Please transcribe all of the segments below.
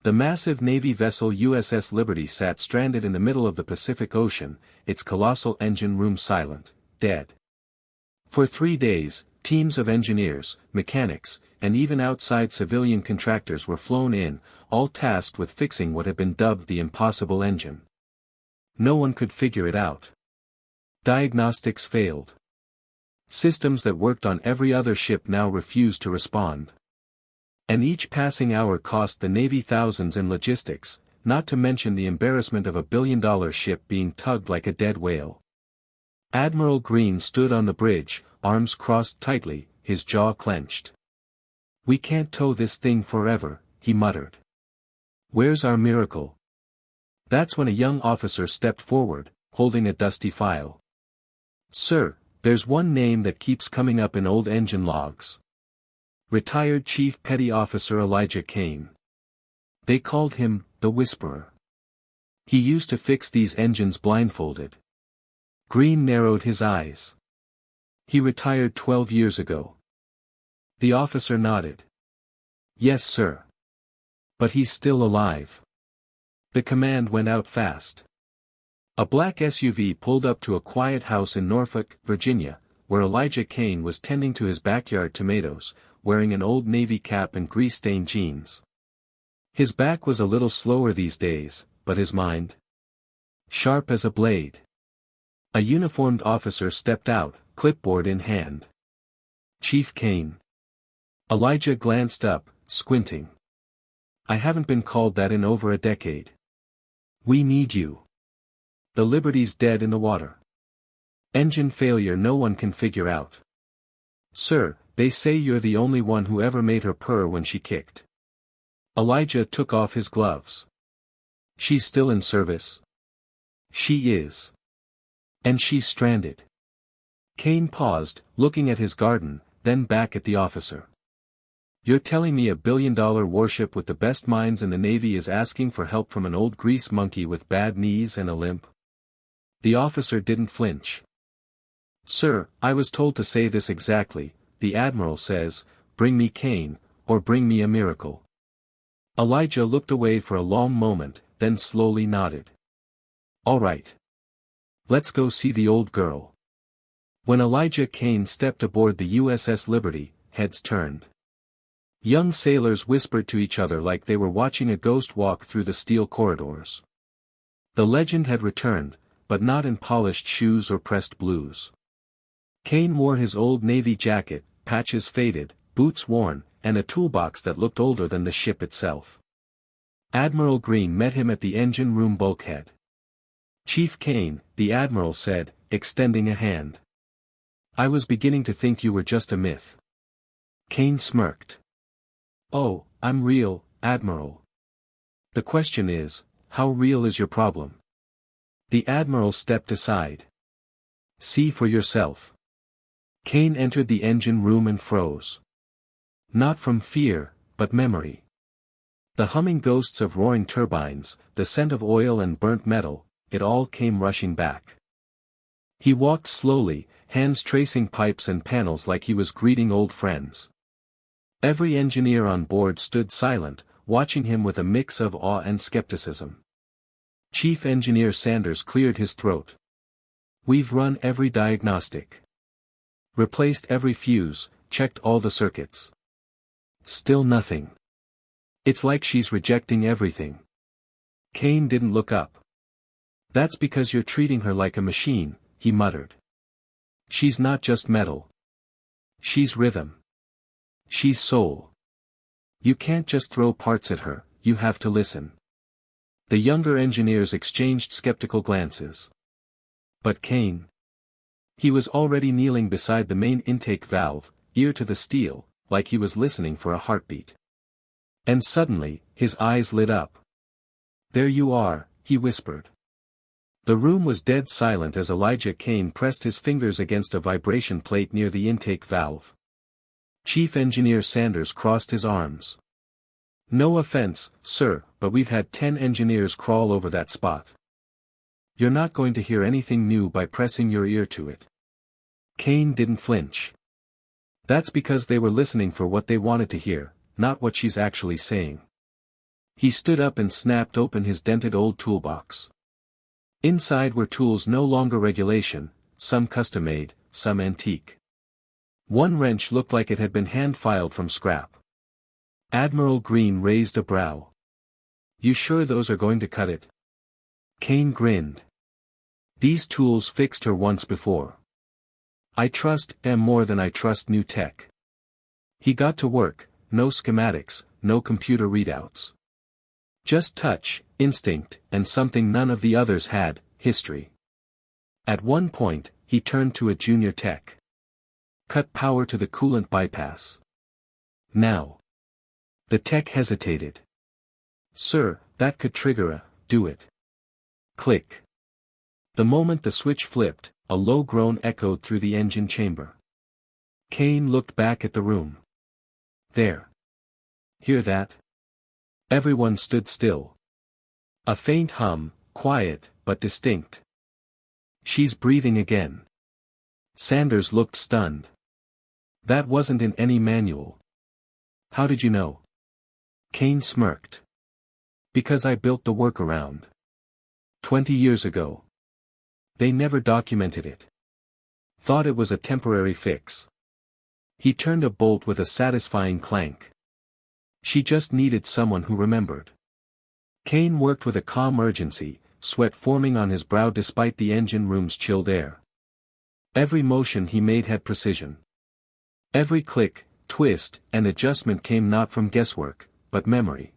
The massive Navy vessel USS Liberty sat stranded in the middle of the Pacific Ocean, its colossal engine room silent, dead. For 3 days, teams of engineers, mechanics, and even outside civilian contractors were flown in, all tasked with fixing what had been dubbed the impossible engine. No one could figure it out. Diagnostics failed. Systems that worked on every other ship now refused to respond. And each passing hour cost the Navy thousands in logistics, not to mention the embarrassment of a billion-dollar ship being tugged like a dead whale. Admiral Green stood on the bridge, arms crossed tightly, his jaw clenched. "We can't tow this thing forever," he muttered. "Where's our miracle?" That's when a young officer stepped forward, holding a dusty file. "Sir, there's one name that keeps coming up in old engine logs. Retired Chief Petty Officer Elijah Cain. They called him, the Whisperer. He used to fix these engines blindfolded." Green narrowed his eyes. "He retired 12 years ago." The officer nodded. "Yes, sir. But he's still alive." The command went out fast. A black SUV pulled up to a quiet house in Norfolk, Virginia, where Elijah Cain was tending to his backyard tomatoes, wearing an old Navy cap and grease-stained jeans. His back was a little slower these days, but his mind? Sharp as a blade. A uniformed officer stepped out, clipboard in hand. "Chief Cain." Elijah glanced up, squinting. "I haven't been called that in over a decade. We need you. The Liberty's dead in the water. Engine failure no one can figure out. Sir, they say you're the only one who ever made her purr when she kicked." Elijah took off his gloves. "She's still in service?" "She is. And she's stranded." Cain paused, looking at his garden, then back at the officer. "You're telling me a billion-dollar warship with the best minds in the Navy is asking for help from an old grease monkey with bad knees and a limp?" The officer didn't flinch. "Sir, I was told to say this exactly. The Admiral says, bring me Cain, or bring me a miracle." Elijah looked away for a long moment, then slowly nodded. "All right. Let's go see the old girl." When Elijah Cain stepped aboard the USS Liberty, heads turned. Young sailors whispered to each other like they were watching a ghost walk through the steel corridors. The legend had returned, but not in polished shoes or pressed blues. Cain wore his old Navy jacket, patches faded, boots worn, and a toolbox that looked older than the ship itself. Admiral Green met him at the engine room bulkhead. "Chief Cain," the Admiral said, extending a hand. "I was beginning to think you were just a myth." Cain smirked. "Oh, I'm real, Admiral. The question is, how real is your problem?" The Admiral stepped aside. "See for yourself." Cain entered the engine room and froze. Not from fear, but memory. The humming ghosts of roaring turbines, the scent of oil and burnt metal, it all came rushing back. He walked slowly, hands tracing pipes and panels like he was greeting old friends. Every engineer on board stood silent, watching him with a mix of awe and skepticism. Chief Engineer Sanders cleared his throat. "We've run every diagnostic. Replaced every fuse, checked all the circuits. Still nothing. It's like she's rejecting everything." Cain didn't look up. "That's because you're treating her like a machine," he muttered. "She's not just metal. She's rhythm. She's soul. You can't just throw parts at her, you have to listen." The younger engineers exchanged skeptical glances. But Cain? He was already kneeling beside the main intake valve, ear to the steel, like he was listening for a heartbeat. And suddenly, his eyes lit up. "There you are," he whispered. The room was dead silent as Elijah Cain pressed his fingers against a vibration plate near the intake valve. Chief Engineer Sanders crossed his arms. "No offense, sir, but we've had 10 engineers crawl over that spot. You're not going to hear anything new by pressing your ear to it." Cain didn't flinch. "That's because they were listening for what they wanted to hear, not what she's actually saying." He stood up and snapped open his dented old toolbox. Inside were tools no longer regulation, some custom-made, some antique. One wrench looked like it had been hand-filed from scrap. Admiral Green raised a brow. "You sure those are going to cut it?" Cain grinned. "These tools fixed her once before. I trust them more than I trust new tech." He got to work, no schematics, no computer readouts. Just touch, instinct, and something none of the others had, history. At one point, he turned to a junior tech. "Cut power to the coolant bypass. Now." The tech hesitated. "Sir, that could trigger a, do it." Click. The moment the switch flipped, a low groan echoed through the engine chamber. Cain looked back at the room. "There. Hear that?" Everyone stood still. A faint hum, quiet, but distinct. "She's breathing again." Sanders looked stunned. "That wasn't in any manual." "How did you know?" Cain smirked. "Because I built the workaround. 20 years ago. They never documented it. Thought it was a temporary fix." He turned a bolt with a satisfying clank. "She just needed someone who remembered." Cain worked with a calm urgency, sweat forming on his brow despite the engine room's chilled air. Every motion he made had precision. Every click, twist, and adjustment came not from guesswork, but memory.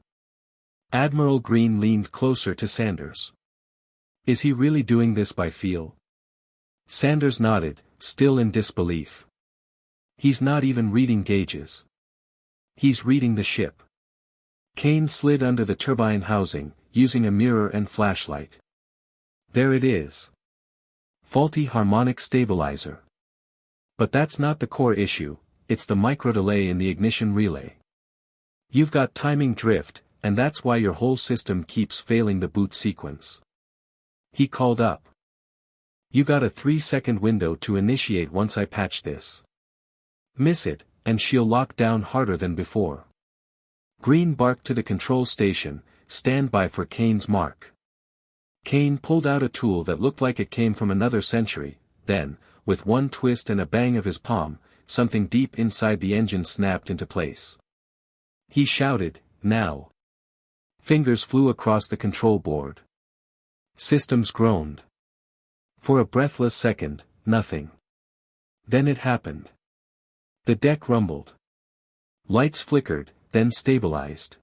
Admiral Green leaned closer to Sanders. "Is he really doing this by feel?" Sanders nodded, still in disbelief. "He's not even reading gauges. He's reading the ship." Cain slid under the turbine housing, using a mirror and flashlight. "There it is. Faulty harmonic stabilizer. But that's not the core issue, it's the micro-delay in the ignition relay. You've got timing drift, and that's why your whole system keeps failing the boot sequence." He called up. "You got a 3-second window to initiate once I patch this. Miss it, and she'll lock down harder than before." Green barked to the control station, "Stand by for Cain's mark." Cain pulled out a tool that looked like it came from another century, then, with one twist and a bang of his palm, something deep inside the engine snapped into place. He shouted, "Now!" Fingers flew across the control board. Systems groaned. For a breathless second, nothing. Then it happened. The deck rumbled. Lights flickered, then stabilized.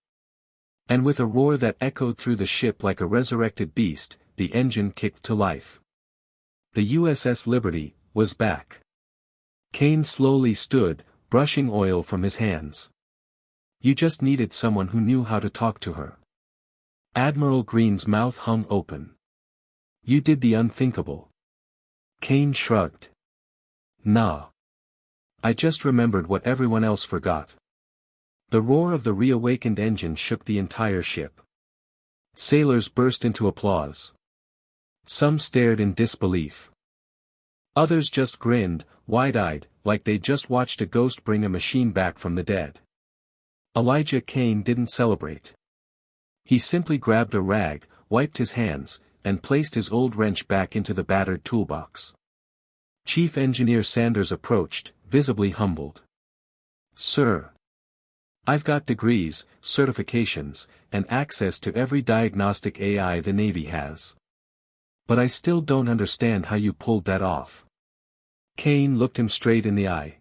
And with a roar that echoed through the ship like a resurrected beast, the engine kicked to life. The USS Liberty was back. Cain slowly stood, brushing oil from his hands. "You just needed someone who knew how to talk to her." Admiral Green's mouth hung open. "You did the unthinkable." Cain shrugged. "Nah. I just remembered what everyone else forgot." The roar of the reawakened engine shook the entire ship. Sailors burst into applause. Some stared in disbelief. Others just grinned, wide-eyed, like they'd just watched a ghost bring a machine back from the dead. Elijah Cain didn't celebrate. He simply grabbed a rag, wiped his hands, and placed his old wrench back into the battered toolbox. Chief Engineer Sanders approached, visibly humbled. "Sir. I've got degrees, certifications, and access to every diagnostic AI the Navy has. But I still don't understand how you pulled that off." Cain looked him straight in the eye.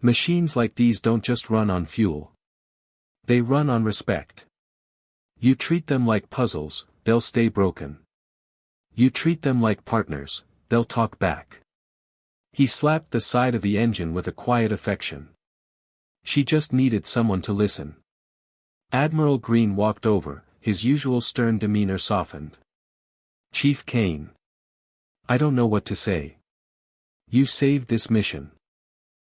"Machines like these don't just run on fuel. They run on respect. You treat them like puzzles, they'll stay broken. You treat them like partners, they'll talk back." He slapped the side of the engine with a quiet affection. She just needed someone to listen. Admiral Green walked over, his usual stern demeanor softened. "Chief Cain. I don't know what to say. You saved this mission.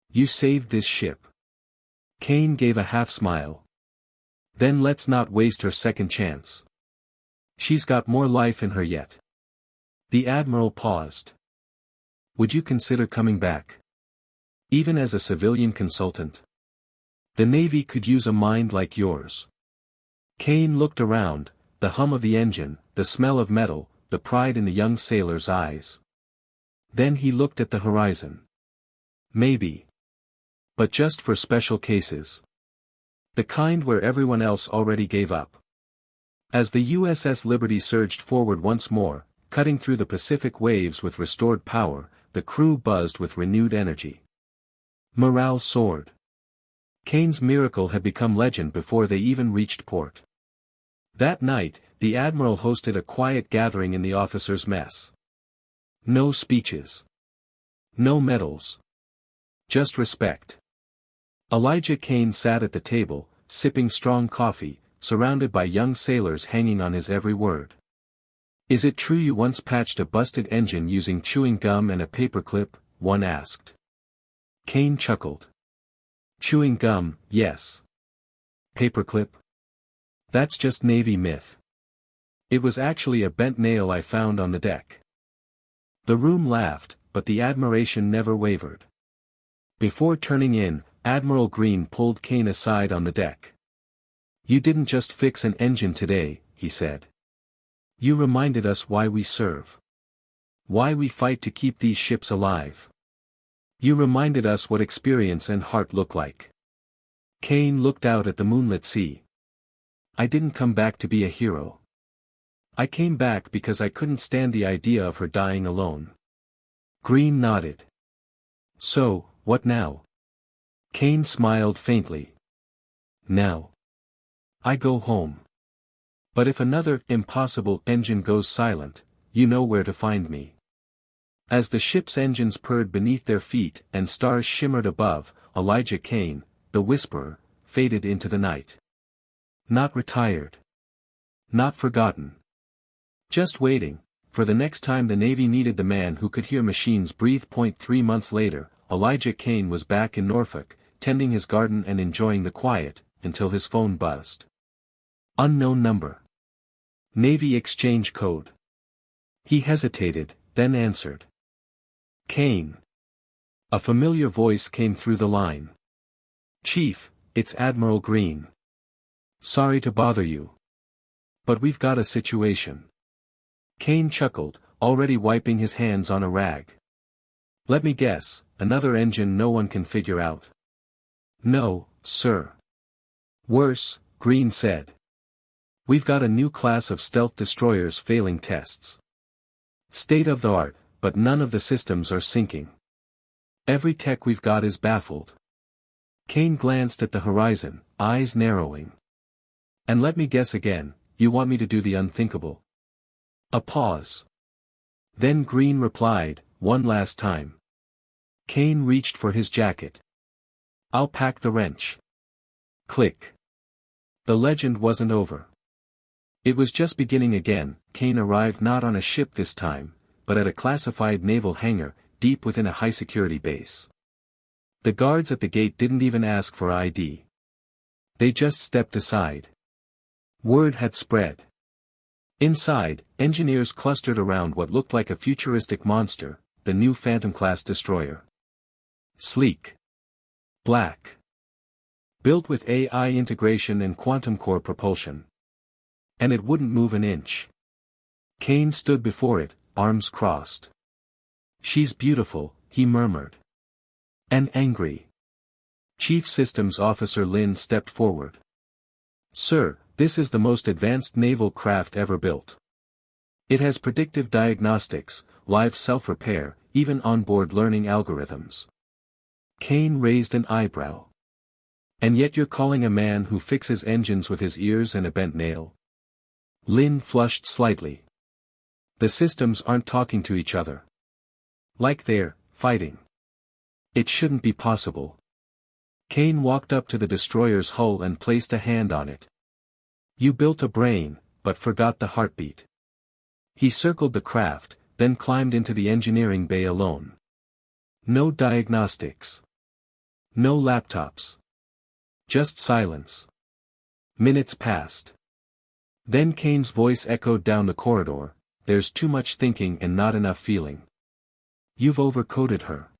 You saved this ship." Cain gave a half-smile. "Then let's not waste her second chance. She's got more life in her yet." The Admiral paused. "Would you consider coming back? Even as a civilian consultant? The Navy could use a mind like yours." Cain looked around, the hum of the engine, the smell of metal, the pride in the young sailor's eyes. Then he looked at the horizon. Maybe. But just for special cases. The kind where everyone else already gave up. As the USS Liberty surged forward once more, cutting through the Pacific waves with restored power, the crew buzzed with renewed energy. Morale soared. Cain's miracle had become legend before they even reached port. That night, the admiral hosted a quiet gathering in the officers' mess. No speeches. No medals. Just respect. Elijah Cain sat at the table, sipping strong coffee, surrounded by young sailors hanging on his every word. "Is it true you once patched a busted engine using chewing gum and a paperclip?" one asked. Cain chuckled. "Chewing gum, yes. Paperclip? That's just Navy myth. It was actually a bent nail I found on the deck." The room laughed, but the admiration never wavered. Before turning in, Admiral Green pulled Cain aside on the deck. "You didn't just fix an engine today," he said. "You reminded us why we serve. Why we fight to keep these ships alive. You reminded us what experience and heart look like." Cain looked out at the moonlit sea. "I didn't come back to be a hero. I came back because I couldn't stand the idea of her dying alone." Green nodded. "So, what now?" Cain smiled faintly. "Now. I go home. But if another impossible engine goes silent, you know where to find me." As the ship's engines purred beneath their feet and stars shimmered above, Elijah Cain, the whisperer, faded into the night. Not retired. Not forgotten. Just waiting, for the next time the Navy needed the man who could hear machines breathe. 3 months later, Elijah Cain was back in Norfolk, tending his garden and enjoying the quiet, until his phone buzzed. Unknown number. Navy exchange code. He hesitated, then answered. "Cain." A familiar voice came through the line. "Chief, it's Admiral Green. Sorry to bother you. But we've got a situation." Cain chuckled, already wiping his hands on a rag. "Let me guess, another engine no one can figure out." "No, sir. Worse," Green said. "We've got a new class of stealth destroyers failing tests. State of the art, but none of the systems are syncing. Every tech we've got is baffled." Cain glanced at the horizon, eyes narrowing. "And let me guess again, you want me to do the unthinkable?" A pause. Then Green replied, "One last time." Cain reached for his jacket. "I'll pack the wrench." Click. The legend wasn't over. It was just beginning again. Cain arrived not on a ship this time, but at a classified naval hangar, deep within a high-security base. The guards at the gate didn't even ask for ID. They just stepped aside. Word had spread. Inside, engineers clustered around what looked like a futuristic monster, the new Phantom-class destroyer. Sleek. Black. Built with AI integration and quantum core propulsion. And it wouldn't move an inch. Cain stood before it, arms crossed. "She's beautiful," he murmured. "And angry." Chief Systems Officer Lin stepped forward. "Sir, this is the most advanced naval craft ever built. It has predictive diagnostics, live self-repair, even onboard learning algorithms." Cain raised an eyebrow. "And yet you're calling a man who fixes engines with his ears and a bent nail?" Lin flushed slightly. "The systems aren't talking to each other. Like they're fighting. It shouldn't be possible." Cain walked up to the destroyer's hull and placed a hand on it. "You built a brain, but forgot the heartbeat." He circled the craft, then climbed into the engineering bay alone. No diagnostics. No laptops. Just silence. Minutes passed. Then Cain's voice echoed down the corridor, "There's too much thinking and not enough feeling. You've overcoded her.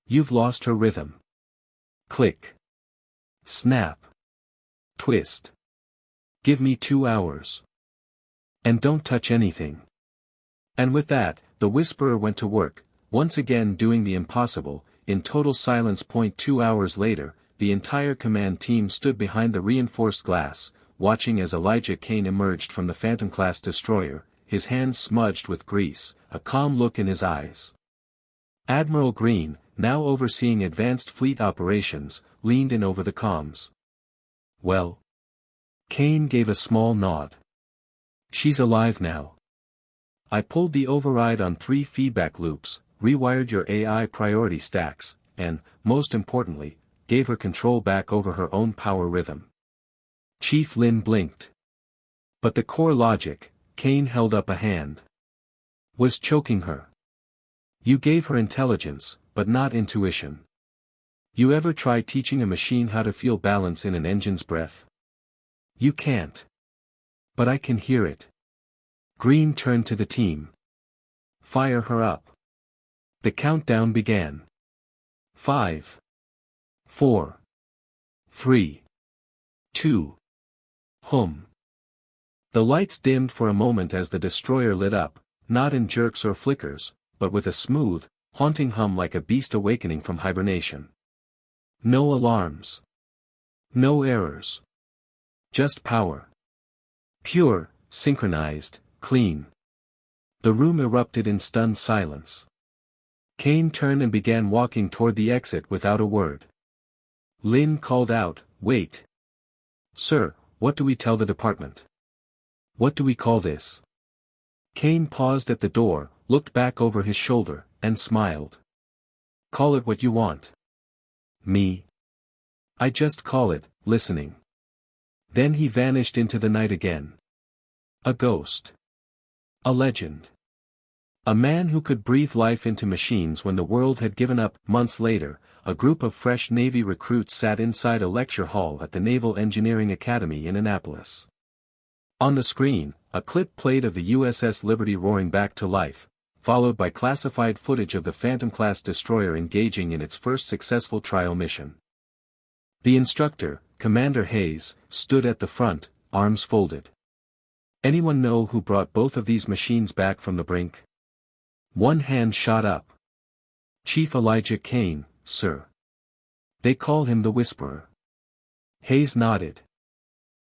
You've lost her rhythm." Click. Snap. Twist. Give me 2 hours. And don't touch anything. And with that, the Whisperer went to work, once again doing the impossible. In total silence. 2 hours later, the entire command team stood behind the reinforced glass, watching as Elijah Cain emerged from the Phantom-class destroyer, his hands smudged with grease, a calm look in his eyes. Admiral Green, now overseeing advanced fleet operations, leaned in over the comms. Well? Cain gave a small nod. She's alive now. I pulled the override on 3 feedback loops, rewired your AI priority stacks, and, most importantly, gave her control back over her own power rhythm. Chief Lin blinked. But the core logic, Cain held up a hand, was choking her. You gave her intelligence, but not intuition. You ever try teaching a machine how to feel balance in an engine's breath? You can't. But I can hear it. Green turned to the team. Fire her up. The countdown began. 5, 4, 3, 2. Hum. The lights dimmed for a moment as the destroyer lit up, not in jerks or flickers, but with a smooth, haunting hum like a beast awakening from hibernation. No alarms. No errors. Just power. Pure, synchronized, clean. The room erupted in stunned silence. Cain turned and began walking toward the exit without a word. Lin called out, "Wait. Sir, what do we tell the department? What do we call this?" Cain paused at the door, looked back over his shoulder, and smiled. "Call it what you want." "Me? I just call it, listening." Then he vanished into the night again. A ghost. A legend. A man who could breathe life into machines when the world had given up. Months later, a group of fresh Navy recruits sat inside a lecture hall at the Naval Engineering Academy in Annapolis. On the screen, a clip played of the USS Liberty roaring back to life, followed by classified footage of the Phantom-class destroyer engaging in its first successful trial mission. The instructor, Commander Hayes, stood at the front, arms folded. "Anyone know who brought both of these machines back from the brink?" One hand shot up. "Chief Elijah Cain, sir. They call him the Whisperer." Hayes nodded.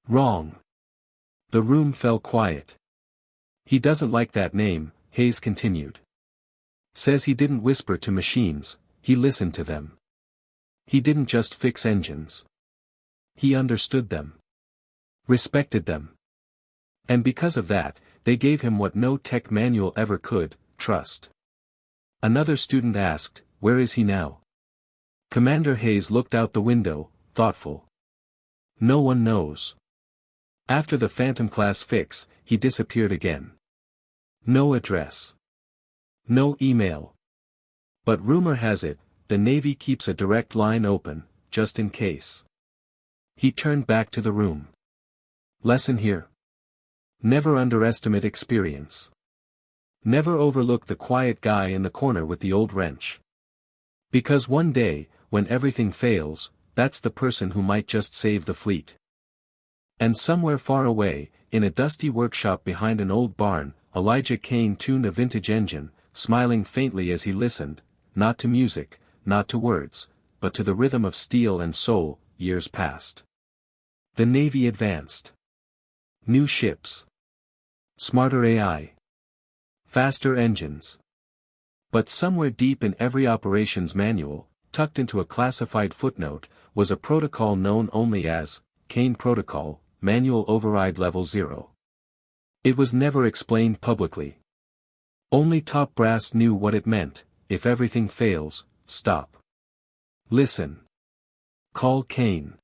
"Wrong." The room fell quiet. "He doesn't like that name," Hayes continued. "Says he didn't whisper to machines, he listened to them. He didn't just fix engines. He understood them. Respected them. And because of that, they gave him what no tech manual ever could, trust." Another student asked, "Where is he now?" Commander Hayes looked out the window, thoughtful. "No one knows. After the Phantom-class fix, he disappeared again. No address. No email. But rumor has it, the Navy keeps a direct line open, just in case." He turned back to the room. Lesson here. Never underestimate experience. Never overlook the quiet guy in the corner with the old wrench. Because one day, when everything fails, that's the person who might just save the fleet. And somewhere far away, in a dusty workshop behind an old barn, Elijah Cain tuned a vintage engine, smiling faintly as he listened, not to music, not to words, but to the rhythm of steel and soul. Years passed. The Navy advanced. New ships. Smarter AI. Faster engines. But somewhere deep in every operations manual, tucked into a classified footnote, was a protocol known only as Cain Protocol, Manual Override Level 0. It was never explained publicly. Only top brass knew what it meant: if everything fails, stop. Listen. Call Cain.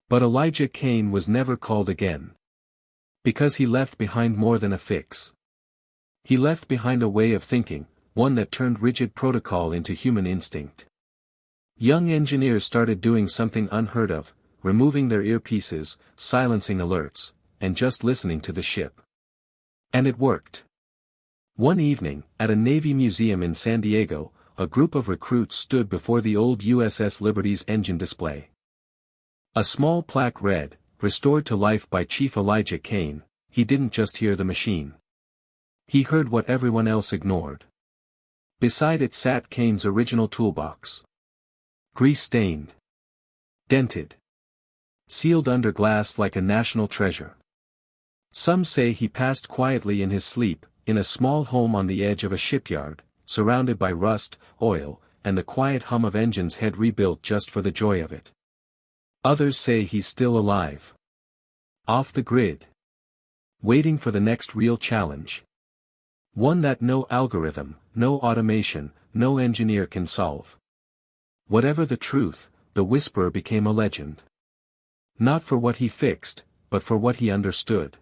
But Elijah Cain was never called again. Because he left behind more than a fix. He left behind a way of thinking, one that turned rigid protocol into human instinct. Young engineers started doing something unheard of, removing their earpieces, silencing alerts, and just listening to the ship. And it worked. One evening, at a Navy museum in San Diego, a group of recruits stood before the old USS Liberty's engine display. A small plaque read, restored to life by Chief Elijah Cain, he didn't just hear the machine. He heard what everyone else ignored. Beside it sat Cain's original toolbox. Grease-stained. Dented. Sealed under glass like a national treasure. Some say he passed quietly in his sleep, in a small home on the edge of a shipyard, surrounded by rust, oil, and the quiet hum of engines had rebuilt just for the joy of it. Others say he's still alive. Off the grid. Waiting for the next real challenge. One that no algorithm, no automation, no engineer can solve. Whatever the truth, the whisperer became a legend. Not for what he fixed, but for what he understood.